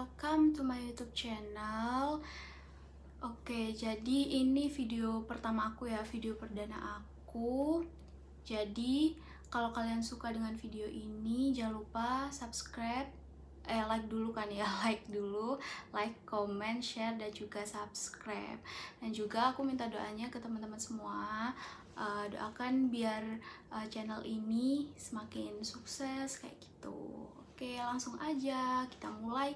welcome to my YouTube channel. Oke, jadi ini video pertama aku ya, video perdana aku. Jadi, kalau kalian suka dengan video ini, jangan lupa subscribe, like dulu kan ya, like, comment, share, dan juga subscribe. Dan juga aku minta doanya ke teman-teman semua, doakan biar channel ini semakin sukses kayak gitu. Oke, langsung aja kita mulai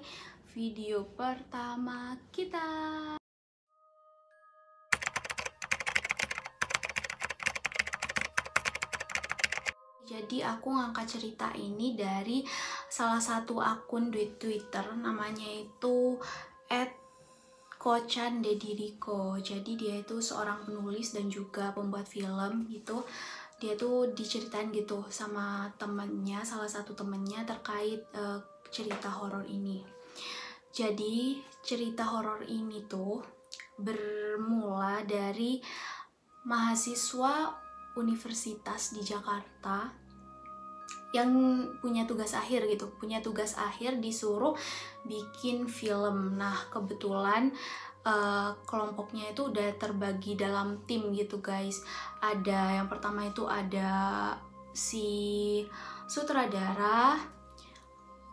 video pertama kita. Jadi aku ngangkat cerita ini dari salah satu akun di Twitter, namanya itu @kochandedirico. Jadi dia itu seorang penulis dan juga pembuat film gitu. Dia tuh diceritain gitu sama temennya, salah satu temennya terkait cerita horor ini. Jadi cerita horor ini tuh bermula dari mahasiswa universitas di Jakarta yang punya tugas akhir gitu, disuruh bikin film. Nah kebetulan kelompoknya itu udah terbagi dalam tim gitu guys. Ada yang pertama itu ada si sutradara,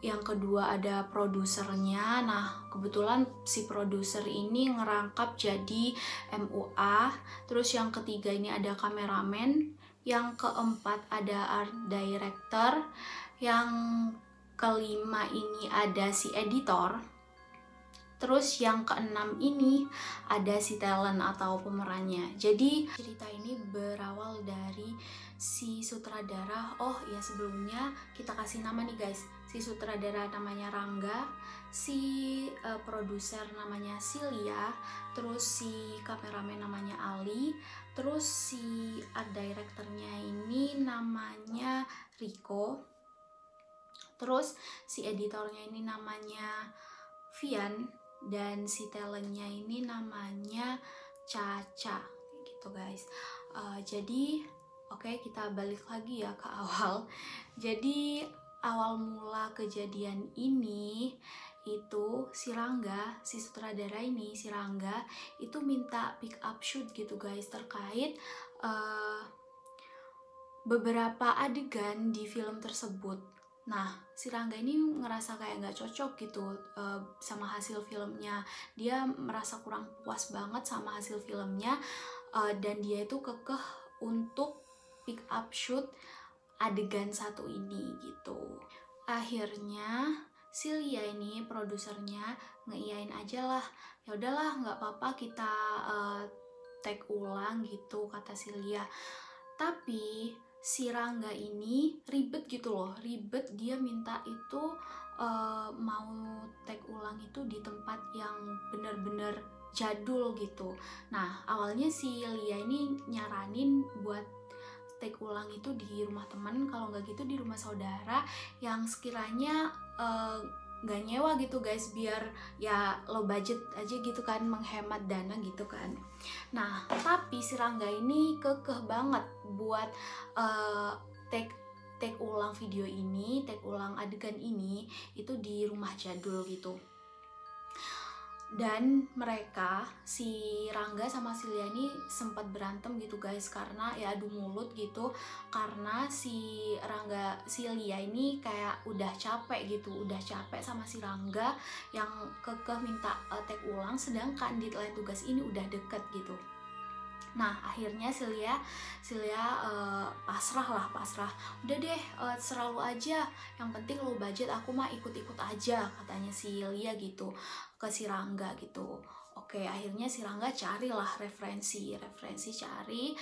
yang kedua ada produsernya. Nah kebetulan si produser ini ngerangkap jadi MUA. Terus yang ketiga ini ada kameramen, yang keempat ada art director, yang kelima ini ada si editor, terus yang keenam ini ada si talent atau pemerannya. Jadi cerita ini berawal dari si sutradara. Oh ya, sebelumnya kita kasih nama nih guys. Si sutradara namanya Rangga, si produser namanya Silia, terus si kameramen namanya Ali, terus si art directornya ini namanya Rico, terus si editornya ini namanya Vian, dan si talentnya ini namanya Caca gitu guys. Jadi oke, kita balik lagi ya ke awal. Jadi awal mula kejadian ini itu si Rangga, si sutradara ini, si Rangga itu minta pick up shoot gitu guys, terkait beberapa adegan di film tersebut. Nah, si Rangga ini ngerasa kayak nggak cocok gitu sama hasil filmnya. Dia merasa kurang puas banget sama hasil filmnya, dan dia itu kekeh untuk pick up shoot adegan satu ini gitu. Akhirnya Silia ini produsernya ngeiyain aja lah, ya udahlah nggak apa-apa, kita take ulang gitu kata Silia. Tapi si Rangga ini ribet gitu loh, dia minta itu mau take ulang itu di tempat yang bener-bener jadul gitu. Nah awalnya si Lia ini nyaranin buat take ulang itu di rumah teman, kalau nggak gitu di rumah saudara yang sekiranya nggak nyewa gitu guys, biar ya low budget aja gitu kan, menghemat dana gitu kan. Nah tapi si Rangga ini kekeh banget buat take ulang video ini, take ulang adegan ini itu di rumah jadul gitu. Dan mereka, si Rangga sama si Lia ini sempat berantem gitu guys, karena ya adu mulut gitu, karena si Lia ini kayak udah capek gitu, sama si Rangga yang kekeh minta take ulang, sedangkan deadline tugas ini udah deket gitu. Nah akhirnya Silia pasrah, udah deh serah lu aja, yang penting lu budget, aku mah ikut-ikut aja, katanya si Lia gitu ke si Rangga gitu. Oke, akhirnya si Rangga carilah referensi cari,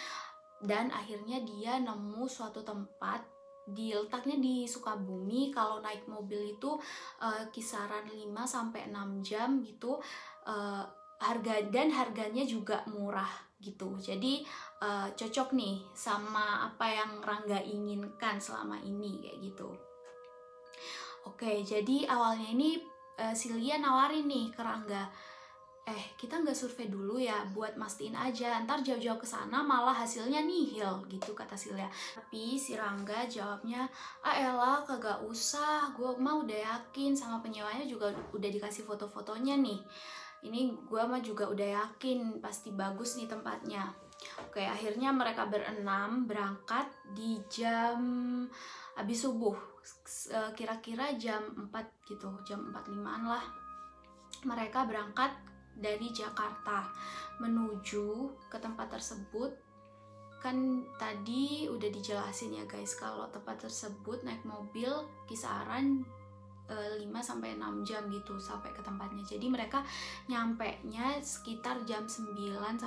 dan akhirnya dia nemu suatu tempat, letaknya di Sukabumi. Kalau naik mobil itu kisaran 5-6 jam gitu, harganya juga murah gitu. Jadi cocok nih sama apa yang Rangga inginkan selama ini kayak gitu. Oke, jadi awalnya ini si Lia nawarin nih ke Rangga, kita nggak survei dulu ya buat mastiin aja, ntar jauh-jauh ke sana malah hasilnya nihil gitu, kata Silya. Tapi si Rangga jawabnya, elah kagak usah, gue mah udah yakin, sama penyewanya juga udah dikasih foto-fotonya nih, ini gue mah juga udah yakin pasti bagus nih tempatnya. Oke, akhirnya mereka berenam berangkat di jam habis subuh, kira-kira jam 4 gitu, jam 4.05-an lah. Mereka berangkat dari Jakarta menuju ke tempat tersebut. Kan tadi udah dijelasin ya guys, kalau tempat tersebut naik mobil kisaran 5-6 jam gitu sampai ke tempatnya. Jadi mereka nyampe-nya sekitar jam 9-10.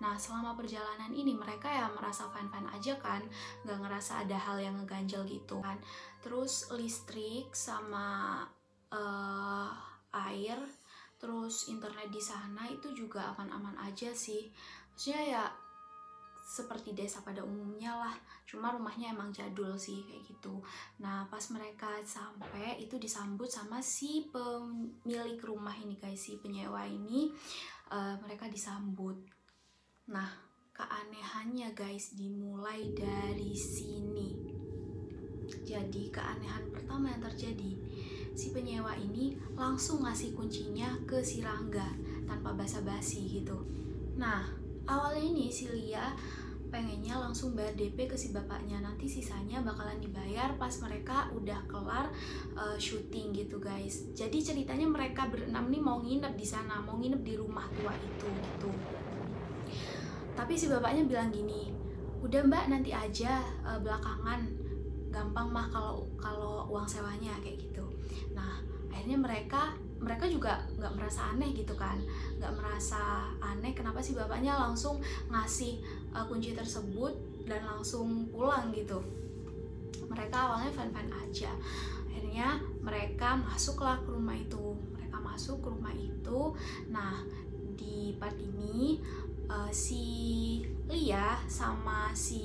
Nah, selama perjalanan ini mereka ya merasa fine-fine aja kan, nggak ngerasa ada hal yang ngeganjel gitu kan. Terus listrik sama air, terus internet di sana itu juga aman-aman aja sih. Maksudnya ya seperti desa pada umumnya lah, cuma rumahnya emang jadul sih kayak gitu. Nah, pas mereka sampai itu disambut sama si pemilik rumah ini guys, si penyewa ini, mereka disambut. Nah, keanehannya guys dimulai dari sini. Jadi keanehan pertama yang terjadi, si penyewa ini langsung ngasih kuncinya ke si Rangga tanpa basa-basi gitu. Nah, awalnya ini si Lia pengennya langsung bayar DP ke si bapaknya, nanti sisanya bakalan dibayar pas mereka udah kelar syuting gitu guys. Jadi ceritanya mereka berenam nih mau nginep di sana, mau nginep di rumah tua itu gitu. Tapi si bapaknya bilang gini, udah mbak nanti aja belakangan, gampang mah kalau uang sewanya kayak gitu. Nah, akhirnya mereka juga nggak merasa aneh gitu kan, nggak merasa aneh kenapa sih bapaknya langsung ngasih kunci tersebut dan langsung pulang gitu. Mereka awalnya fan-fan aja. Akhirnya mereka masuklah ke rumah itu. Mereka masuk ke rumah itu. Nah, di part ini si Lia sama si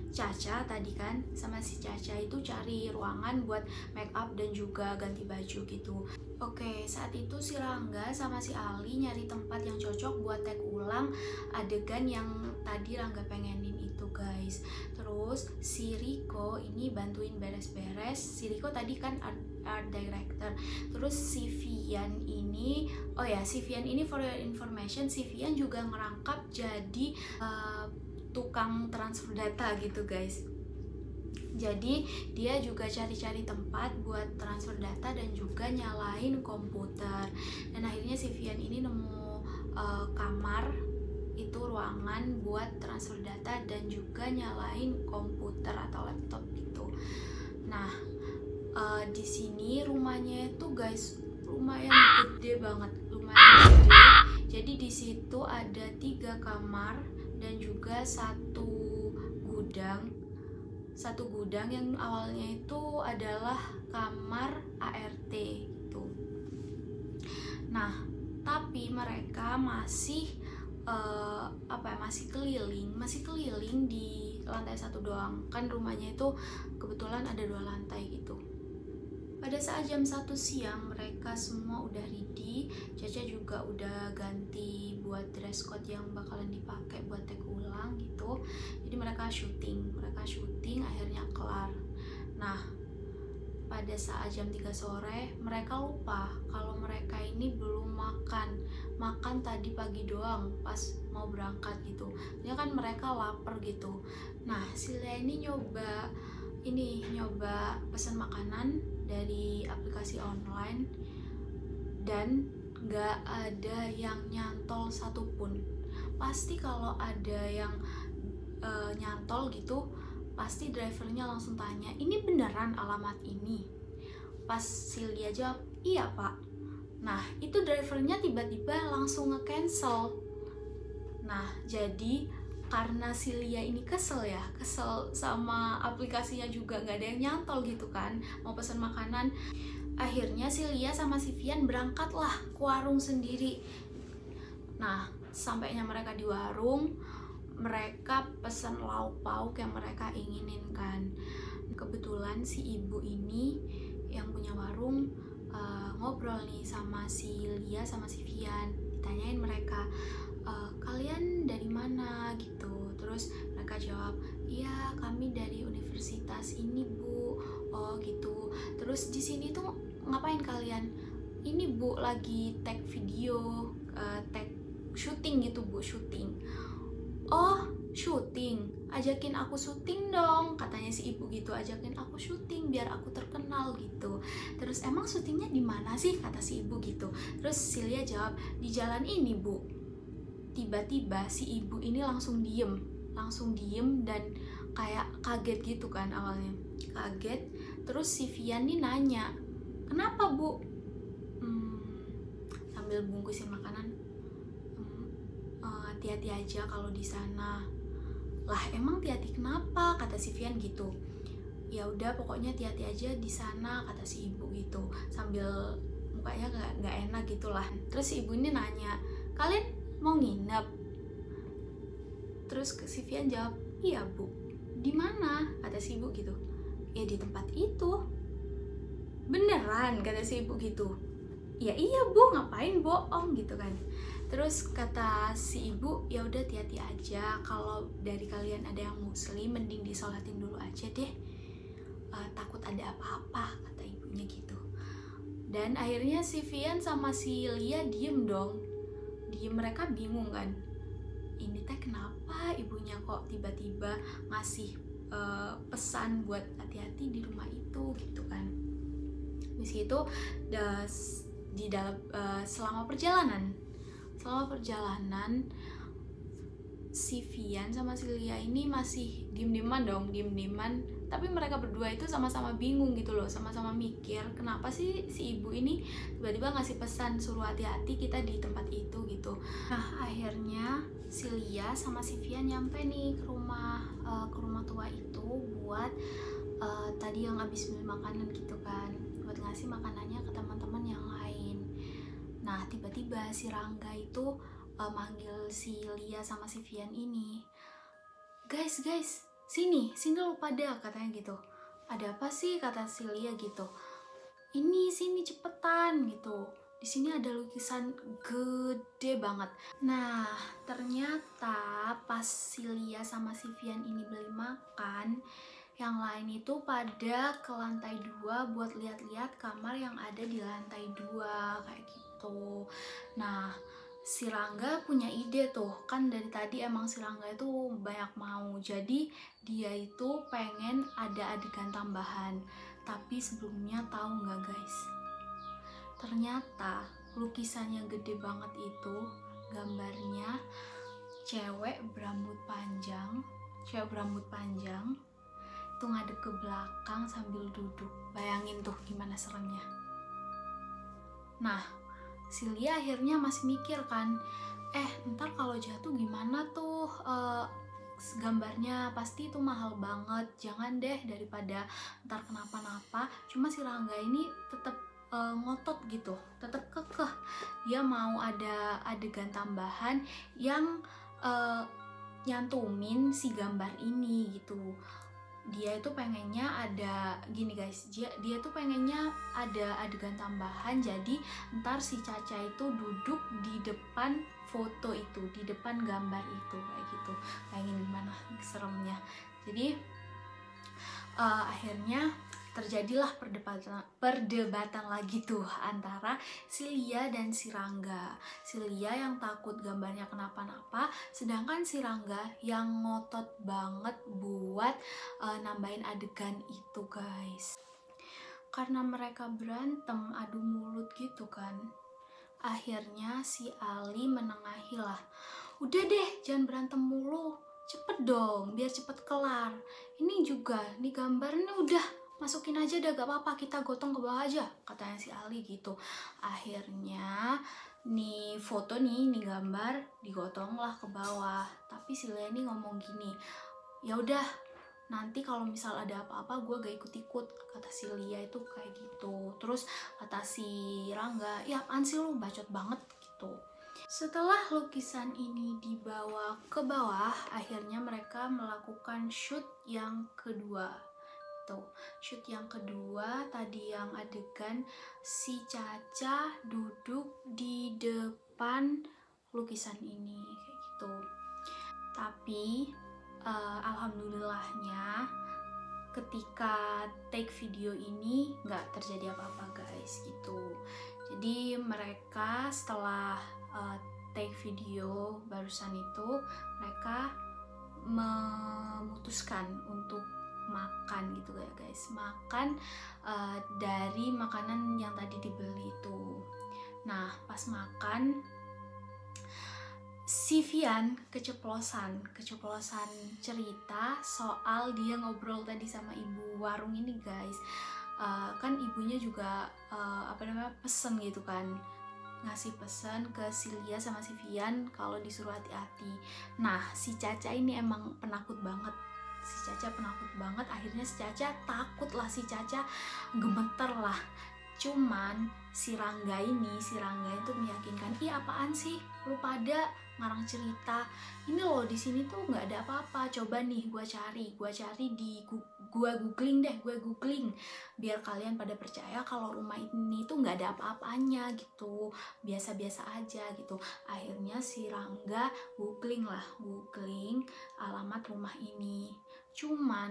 Caca tadi kan, sama si Caca itu cari ruangan buat make up dan juga ganti baju gitu. Oke, saat itu si Rangga sama si Ali nyari tempat yang cocok buat take ulang adegan yang tadi Rangga pengenin itu guys. Terus si Riko ini bantuin beres-beres. Si Riko tadi kan art director. Terus si Vian ini, si Vian ini for your information, si Vian juga ngerangkap jadi tukang transfer data gitu guys. Jadi dia juga cari-cari tempat buat transfer data dan juga nyalain komputer. Dan akhirnya si Vian ini nemu kamar, itu ruangan buat transfer data dan juga nyalain komputer atau laptop gitu. Nah, di sini rumahnya itu guys lumayan gede banget, lumayan gede. Jadi di situ ada 3 kamar dan juga satu gudang yang awalnya itu adalah kamar ART gitu. Nah, tapi mereka masih masih keliling di lantai 1 doang. Kan rumahnya itu kebetulan ada 2 lantai gitu. Pada saat jam 1 siang mereka semua udah ready. Caca juga udah ganti buat dress code yang bakalan dipakai buat take ulang gitu. Jadi mereka syuting akhirnya kelar. Nah, pada saat jam 3 sore mereka lupa kalau mereka ini belum makan tadi pagi doang pas mau berangkat gitu. Ya kan mereka lapar gitu. Nah, si Lia ini nyoba pesan makanan dari aplikasi online dan gak ada yang nyantol satupun. Pasti kalau ada yang nyantol gitu, pasti drivernya langsung tanya, ini beneran alamat ini? Pas Silya jawab, iya pak. Nah, itu drivernya tiba-tiba langsung nge-cancel. Nah, jadi karena si Lia ini kesel sama aplikasinya juga nggak ada yang nyantol gitu kan, mau pesan makanan. Akhirnya si Lia sama si Vian berangkatlah ke warung sendiri. Nah, sampainya mereka di warung, mereka pesan lauk pauk yang mereka inginin kan. Kebetulan si ibu ini yang punya warung ngobrol nih sama si Lia sama si Vian, ditanyain mereka, kalian dari mana gitu. Terus mereka jawab, iya kami dari universitas ini bu. Oh gitu. Terus di sini tuh ngapain kalian? Ini bu lagi tag video, tag syuting gitu bu, syuting. Oh syuting, ajakin aku syuting dong, katanya si ibu gitu, ajakin aku syuting biar aku terkenal gitu. Terus emang syutingnya di mana sih, kata si ibu gitu. Terus si Lia jawab, di jalan ini bu. Tiba-tiba si ibu ini langsung diem dan kayak kaget gitu kan, awalnya kaget. Terus si Vian nih nanya, kenapa bu? Sambil bungkusin makanan, hati-hati aja kalau di sana. Lah emang hati-hati kenapa, kata si Vian gitu. Ya udah pokoknya hati-hati aja di sana, kata si ibu gitu, sambil mukanya nggak enak gitulah. Terus si ibu ini nanya, kalian mau nginep? Terus si Vian jawab, iya bu. Di mana, kata si ibu gitu. Ya di tempat itu. Beneran, kata si ibu gitu. Ya iya bu, ngapain bohong gitu kan. Terus kata si ibu, ya udah hati-hati aja, kalau dari kalian ada yang muslim mending disolatin dulu aja deh, takut ada apa-apa, kata ibunya gitu. Dan akhirnya si Vian sama si Lia diem dong, diem, mereka bingung kan, ini teh kenapa ibunya kok tiba-tiba ngasih pesan buat hati-hati di rumah itu gitu kan. Di situ di dalam selama perjalanan si Vian sama si Lia ini masih diem-dieman, tapi mereka berdua itu sama-sama bingung gitu loh, sama-sama mikir kenapa sih si ibu ini tiba-tiba ngasih pesan suruh hati-hati kita di tempat itu gitu. Nah akhirnya si Lia sama si Vian nyampe nih ke rumah tua itu buat tadi yang habis beli makanan gitu kan, buat ngasih makanannya ke teman-teman yang lain. Nah tiba-tiba si Rangga itu manggil si Lia sama si Vian ini, guys sini lu pada, katanya gitu. Ada apa sih, kata si Lia gitu. Ini sini cepetan gitu, di sini ada lukisan gede banget. Nah ternyata pas si Lia sama si Vian ini beli makan, yang lain itu pada ke lantai 2 buat lihat-lihat kamar yang ada di lantai 2 kayak gitu. Nah si Rangga punya ide tuh, kan dari tadi emang si Rangga itu banyak mau, jadi dia itu pengen ada adegan tambahan. Tapi sebelumnya tahu nggak guys, ternyata lukisannya gede banget itu gambarnya cewek berambut panjang itu ngadep ke belakang sambil duduk. Bayangin tuh gimana seremnya. Nah si Lia akhirnya masih mikir kan, ntar kalau jatuh gimana tuh, gambarnya pasti itu mahal banget, jangan deh, daripada ntar kenapa-napa. Cuma si Rangga ini tetap ngotot gitu, tetap kekeh dia mau ada adegan tambahan yang nyantumin si gambar ini gitu. Dia itu pengennya ada gini guys, dia tuh pengennya ada adegan tambahan, jadi ntar si Caca itu duduk di depan foto itu, di depan gambar itu kayak gitu. Bayangin gimana seremnya. Jadi akhirnya terjadilah perdebatan lagi tuh antara si Lia dan si Rangga. Si Lia yang takut gambarnya kenapa-napa, sedangkan si Rangga yang ngotot banget buat nambahin adegan itu guys. Karena mereka berantem adu mulut gitu kan, akhirnya si Ali menengahi lah, udah deh jangan berantem mulu, cepet dong biar cepet kelar. Ini juga nih gambarnya udah masukin aja dah, gak apa-apa, kita gotong ke bawah aja, katanya si Ali gitu. Akhirnya nih foto nih gambar digotong lah ke bawah. Tapi si Leni ngomong gini, ya udah nanti kalau misal ada apa-apa gue gak ikut-ikut, kata si Lia itu kayak gitu. Terus kata si Rangga, ya apaan sih lu, bacot banget gitu. Setelah lukisan ini dibawa ke bawah, akhirnya mereka melakukan shoot yang kedua. gitu. Shoot yang kedua tadi yang adegan si Caca duduk di depan lukisan ini kayak gitu. Tapi alhamdulillahnya ketika take video ini nggak terjadi apa-apa guys gitu. Jadi mereka setelah take video barusan itu mereka memutuskan untuk makan gitu ya guys, makan dari makanan yang tadi dibeli itu. Nah pas makan si Vian keceplosan cerita soal dia ngobrol tadi sama ibu warung ini guys. Kan ibunya juga pesen gitu kan, ngasih pesan ke Silia sama si Vian kalau disuruh hati-hati. Nah si Caca ini emang penakut banget, akhirnya si Caca takut lah, si Caca gemeter lah. Cuman si Rangga itu meyakinkan, ih apaan sih lu pada ngarang cerita, ini loh di sini tuh nggak ada apa-apa, coba nih gue cari di gue googling biar kalian pada percaya kalau rumah ini tuh nggak ada apa-apanya gitu, biasa-biasa aja gitu. Akhirnya si Rangga googling alamat rumah ini. Cuman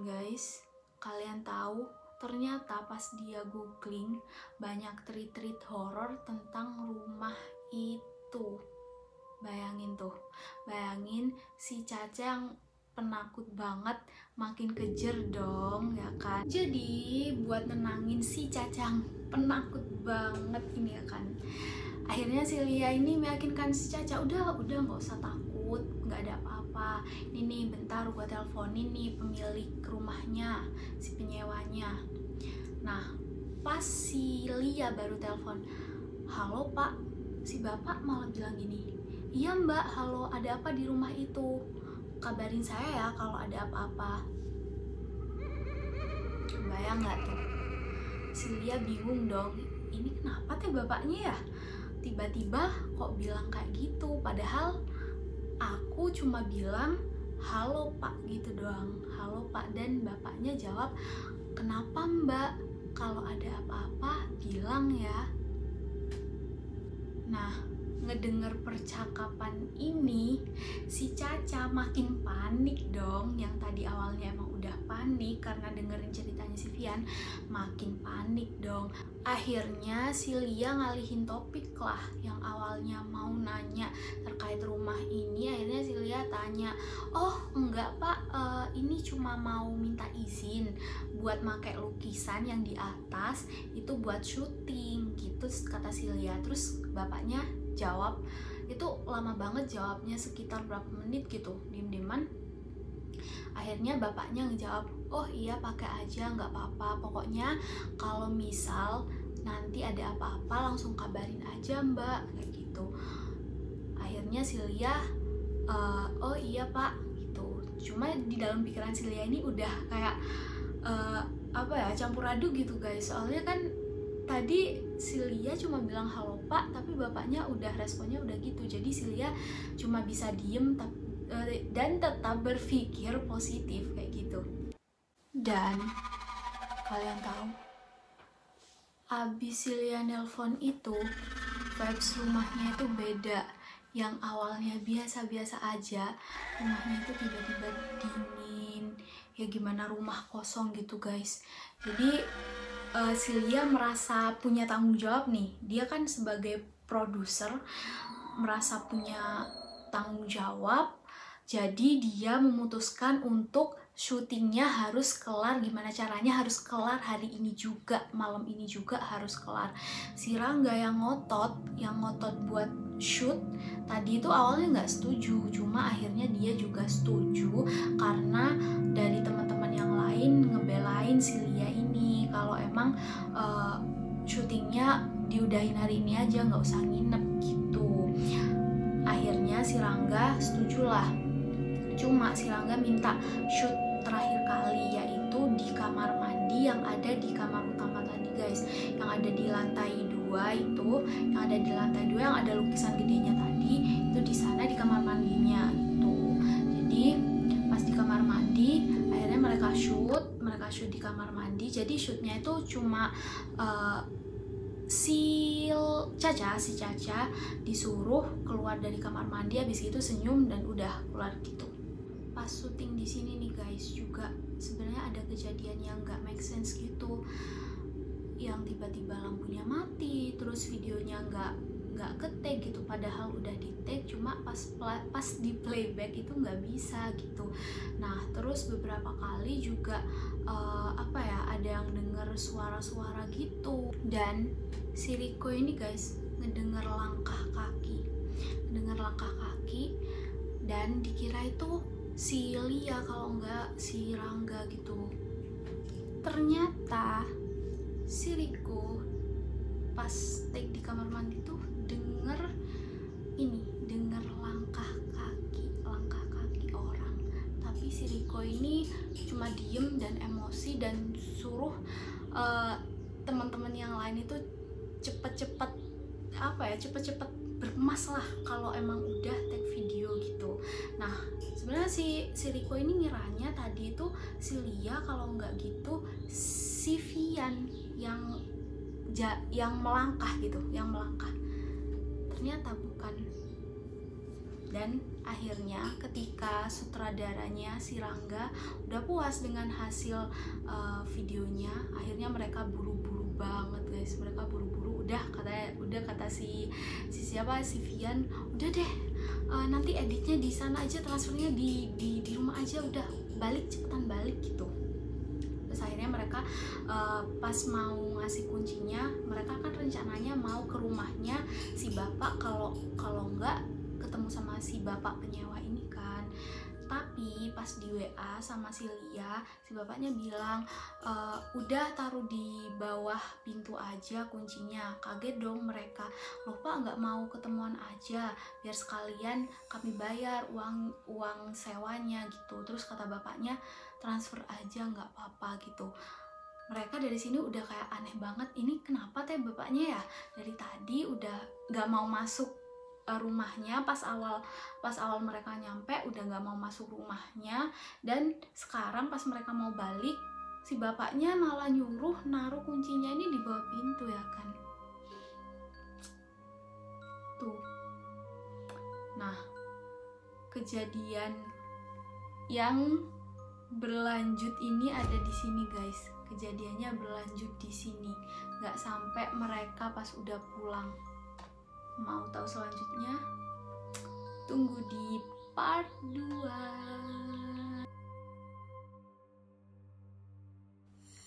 guys, kalian tahu ternyata pas dia googling banyak tweet horor tentang rumah itu. Bayangin si Caca yang penakut banget makin kejer dong ya kan. Jadi buat nenangin si Caca yang penakut banget ini ya kan, akhirnya si Lia ini meyakinkan si Caca, udah nggak usah takut, nggak ada apa-apa. Ini nih bentar gua teleponin nih pemilik rumahnya, si penyewanya. Nah pas si Lia baru telepon, halo pak, si bapak malah bilang gini, iya mbak, halo, ada apa di rumah itu, kabarin saya ya kalau ada apa-apa. Bayang nggak tuh, si Lia bingung dong, ini kenapa teh bapaknya ya tiba-tiba kok bilang kayak gitu, padahal aku cuma bilang halo pak gitu doang, halo pak, dan bapaknya jawab, kenapa mbak, kalau ada apa-apa bilang ya. Nah ngedenger percakapan ini si Caca makin panik dong, yang tadi awalnya emang udah panik karena dengerin ceritanya si Vian, makin panik dong. Akhirnya si Lia ngalihin topik lah, yang awalnya mau nanya terkait rumah ini, akhirnya si Lia tanya, oh enggak pak, ini cuma mau minta izin buat make lukisan yang di atas itu buat syuting gitu, kata si Lia. Terus bapaknya jawab, itu lama banget jawabnya, sekitar berapa menit gitu, diem-dieman. Akhirnya bapaknya ngejawab, oh iya pakai aja nggak apa-apa, pokoknya kalau misal nanti ada apa-apa langsung kabarin aja mbak, kayak gitu. Akhirnya si Lia oh iya pak gitu. Cuma di dalam pikiran si Lia ini udah kayak campur aduk gitu guys, soalnya kan tadi si Lia cuma bilang halo pak, tapi bapaknya udah responnya udah gitu. Jadi si Lia cuma bisa diem dan tetap berpikir positif kayak gitu. Dan kalian tahu, abis si Lia nelpon itu, vibes rumahnya itu beda. Yang awalnya biasa-biasa aja, rumahnya itu tiba-tiba dingin, ya gimana rumah kosong gitu guys. Jadi si Lia merasa punya tanggung jawab nih, dia kan sebagai produser merasa punya tanggung jawab, jadi dia memutuskan untuk syutingnya harus kelar, gimana caranya harus kelar hari ini juga, malam ini juga harus kelar. Si Rangga yang ngotot buat shoot tadi itu awalnya nggak setuju, cuma akhirnya dia juga setuju karena dari teman-teman yang lain ngebelain si Lia ini kalau emang syutingnya diudahin hari ini aja, nggak usah nginep gitu. Akhirnya si Rangga setujulah, cuma si Rangga minta shoot terakhir kali, yaitu di kamar mandi yang ada di kamar utama tadi guys, yang ada di lantai 2 itu, yang ada lukisan gedenya tadi, itu di sana di kamar mandinya gitu. Jadi pas di kamar mandi. Akhirnya mereka shoot di kamar mandi. Jadi shootnya itu cuma si Caca disuruh keluar dari kamar mandi, habis itu senyum dan udah keluar gitu. Pas syuting di sini nih guys, juga sebenarnya ada kejadian yang nggak make sense gitu, yang tiba-tiba lampunya mati, terus videonya nggak ke-take gitu, padahal udah di-take, cuma pas di playback itu nggak bisa gitu. Nah terus beberapa kali juga ada yang denger suara-suara gitu, dan si Riko ini guys ngedenger langkah kaki dan dikira itu si Lia kalau nggak si Rangga gitu. Ternyata si Riko pas take di kamar mandi tuh denger langkah kaki orang, tapi si Riko ini cuma diem dan emosi dan suruh teman-teman yang lain itu cepet-cepet berkemas lah kalau emang udah take video gitu. Nah sebenarnya si Riko ini ngiranya tadi itu si Lia, kalau nggak gitu si Vian yang melangkah gitu, ternyata bukan. Dan akhirnya ketika sutradaranya si Rangga udah puas dengan hasil videonya, akhirnya mereka buru-buru banget guys, udah kata si Vian, udah deh nanti editnya di sana aja, transfernya di rumah aja, udah cepetan balik gitu. Terus akhirnya mereka pas mau ngasih kuncinya, mereka kan rencananya mau ke rumahnya si bapak, kalau enggak ketemu sama si bapak penyewa ini kan. Tapi pas di WA sama si Lia, si bapaknya bilang udah taruh di bawah pintu aja kuncinya. Kaget dong mereka, loh Pak nggak mau ketemuan aja, biar sekalian kami bayar uang sewanya gitu. Terus kata bapaknya transfer aja nggak apa-apa gitu. Mereka dari sini udah kayak aneh banget, ini kenapa teh bapaknya ya dari tadi udah nggak mau masuk rumahnya, pas awal mereka nyampe udah nggak mau masuk rumahnya, dan sekarang pas mereka mau balik si bapaknya malah nyuruh naruh kuncinya ini di bawah pintu ya kan. Tuh. Nah, kejadian yang berlanjut ini ada di sini guys. Kejadiannya berlanjut di sini, nggak sampai mereka pas udah pulang. Mau tahu selanjutnya? Tunggu di part 2.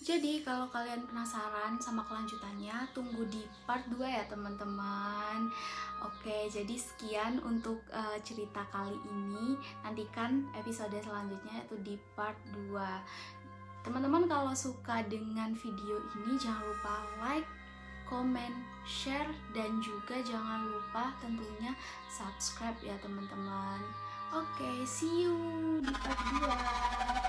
Jadi kalau kalian penasaran sama kelanjutannya, tunggu di part 2 ya teman-teman. Oke, jadi sekian untuk cerita kali ini. Nantikan episode selanjutnya yaitu di part 2. Teman-teman kalau suka dengan video ini jangan lupa like, komen, share, dan juga jangan lupa tentunya subscribe ya teman-teman. Oke, see you di part 2.